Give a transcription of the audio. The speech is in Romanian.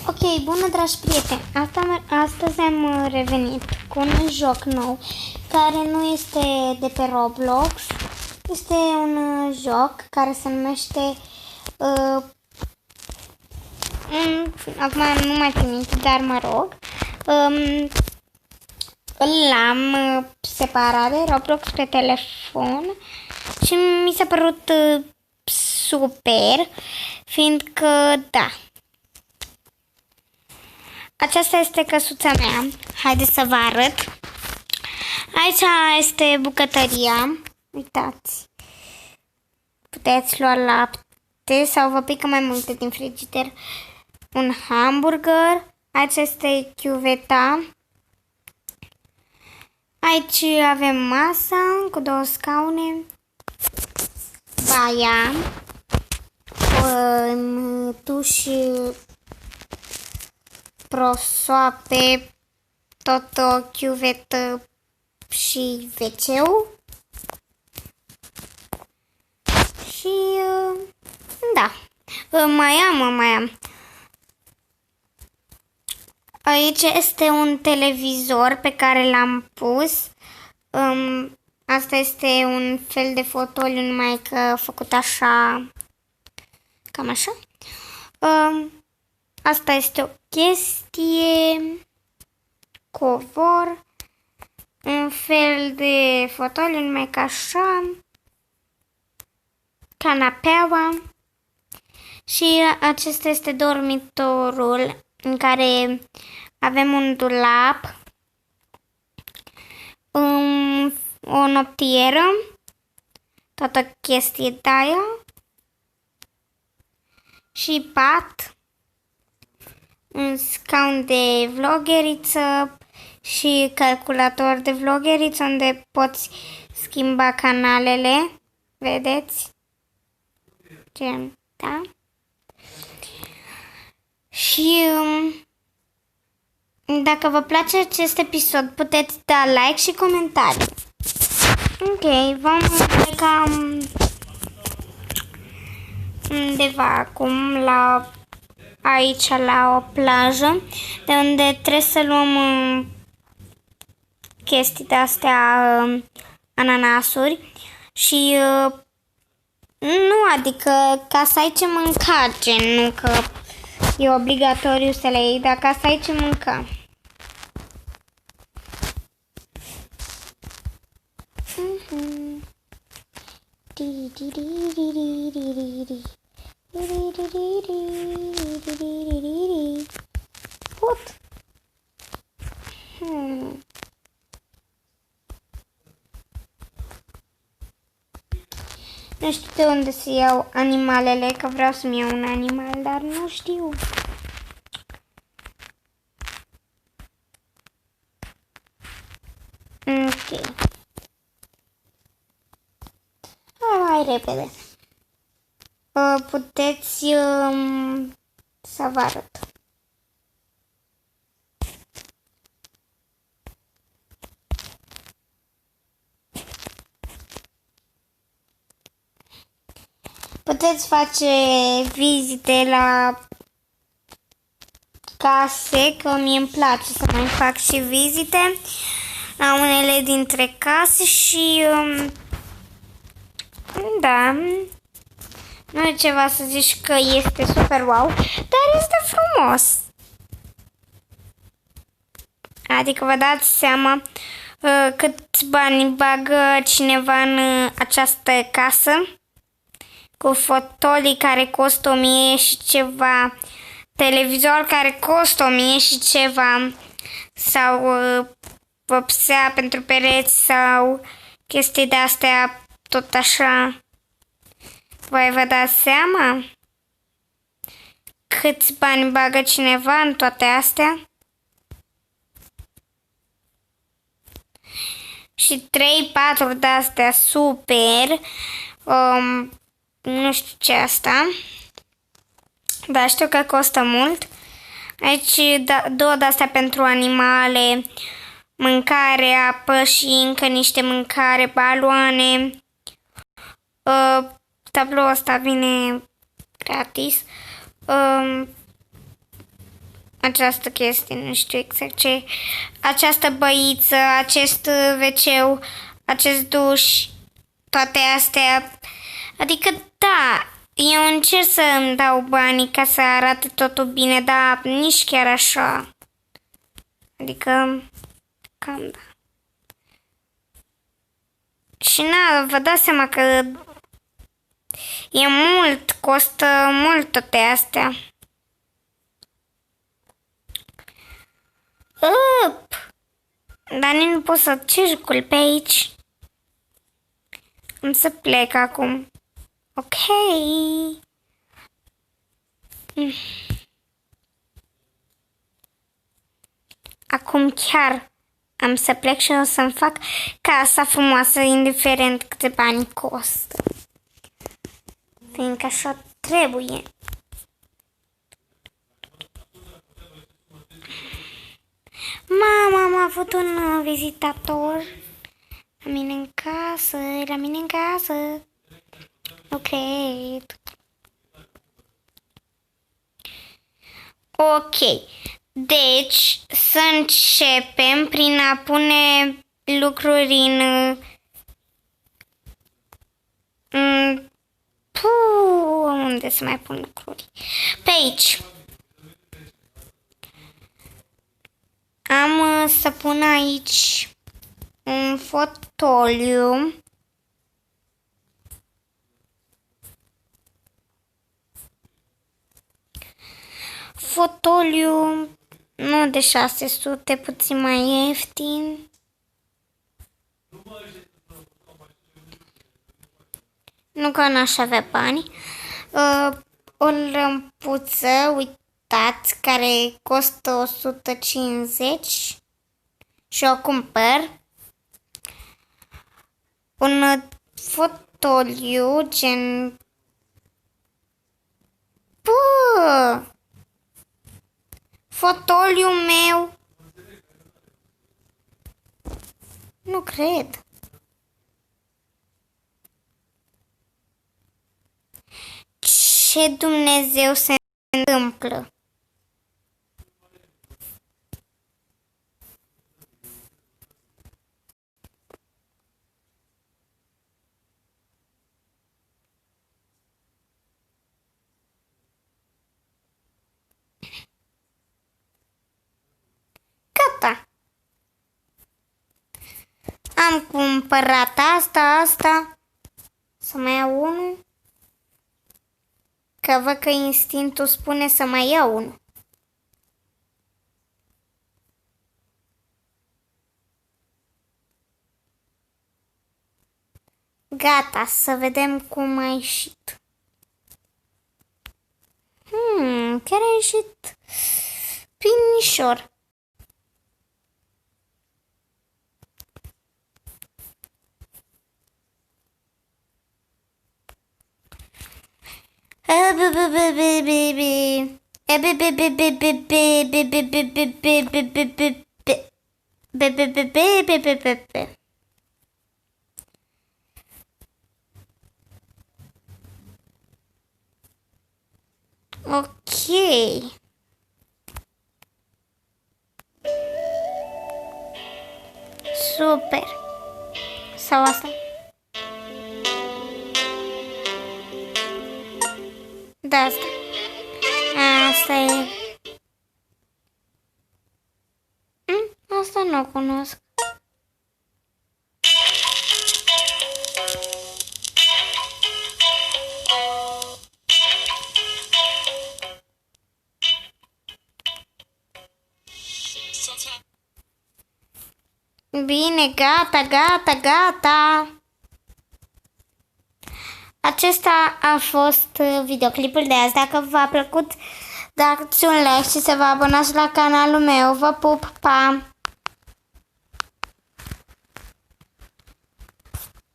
Ok, bună dragi prieteni! Astăzi am revenit cu un joc nou care nu este de pe Roblox. Este un joc care se numește acum nu mai țin minte, dar mă rog, l-am separat de Roblox pe telefon și mi s-a părut super, fiindcă da. Aceasta este căsuța mea. Haideți să vă arăt. Aici este bucătăria. Uitați. Puteți lua lapte sau vă pică mai multe din frigider. Un hamburger. Aici este chiuveta. Aici avem masa cu două scaune. Baia. Tuș prosoape, tot o chiuvetă și wc-ul. Și da, mai am. Aici este un televizor pe care l-am pus. Asta este un fel de fotoliu, numai că făcut așa, cam așa. Asta este o chestie, covor, un fel de fotoliu, numai ca așa, canapeaua și acesta este dormitorul în care avem un dulap, o noptieră, toată chestie de aia și pat. Un scaun de vlogheriță și calculator de vlogheriță unde poți schimba canalele. Vedeți? Gen, da? Și dacă vă place acest episod, puteți da like și comentarii. Ok, vom pleca undeva acum aici la o plajă, de unde trebuie să luăm chestii de-astea, ananasuri și nu, adică ca să ai ce mânca, gen, nu că e obligatoriu să le iei, dar ca să ai ce mânca. What? Nu știu de unde să iau animalele, că vreau să-mi iau un animal, dar nu știu. Ok. Hai repede. Puteți să vă arăt. Puteți face vizite la case, că mie îmi place să mai fac și vizite la unele dintre case și da, nu e ceva să zici că este super wow, dar este frumos. Adică vă dați seama cât bani bagă cineva în această casă, cu fotolii care costă 1000 și ceva, televizor care costă 1000 și ceva, sau vopsea pentru pereți sau chestii de-astea, tot așa. Voi vă dați seama câți bani bagă cineva în toate astea? Și 3-4 de-astea super, nu știu ce asta, dar știu că costă mult. Aici două de-astea pentru animale, mâncare, apă și încă niște mâncare, baloane. Tabloul ăsta vine gratis. această chestie, nu știu exact ce, această băiță, acest WC, acest duș, toate astea. Adică, da, eu încerc să îmi dau banii ca să arate totul bine, dar nici chiar așa. Adică, cam da. Și na, vă dați seama că e mult, costă mult toate astea. Dar nici nu pot să circul pe aici. Am să plec acum. Ok. Acum chiar am să plec și o să-mi fac casa frumoasă, indiferent câte bani costă. Fiindcă așa trebuie. Mama, am avut un vizitator la mine în casă, Ok. Ok. Deci, să începem prin a pune lucruri unde să mai pun lucruri? Pe aici. Am să pun aici un fotoliu. Fotoliu nu de 600, puțin mai ieftin. Nu că n-aș avea bani. O lămpuță, uitați, care costă 150 și o cumpăr. Un fotoliu gen... Fotoliul meu. Nu cred. Ce Dumnezeu se întâmplă? Gata. Am cumpărat asta. Să mai iau unul. Că văd că instinctul spune să mai iau unul. Gata, să vedem cum a ieșit. Chiar a ieșit binișor. Ok. Super. Sau asta? Da, asta. Asta e. Asta nu o cunosc. Bine, gata. Acesta a fost videoclipul de azi. Dacă v-a plăcut, dați un like și să vă abonați la canalul meu. Vă pup, pa!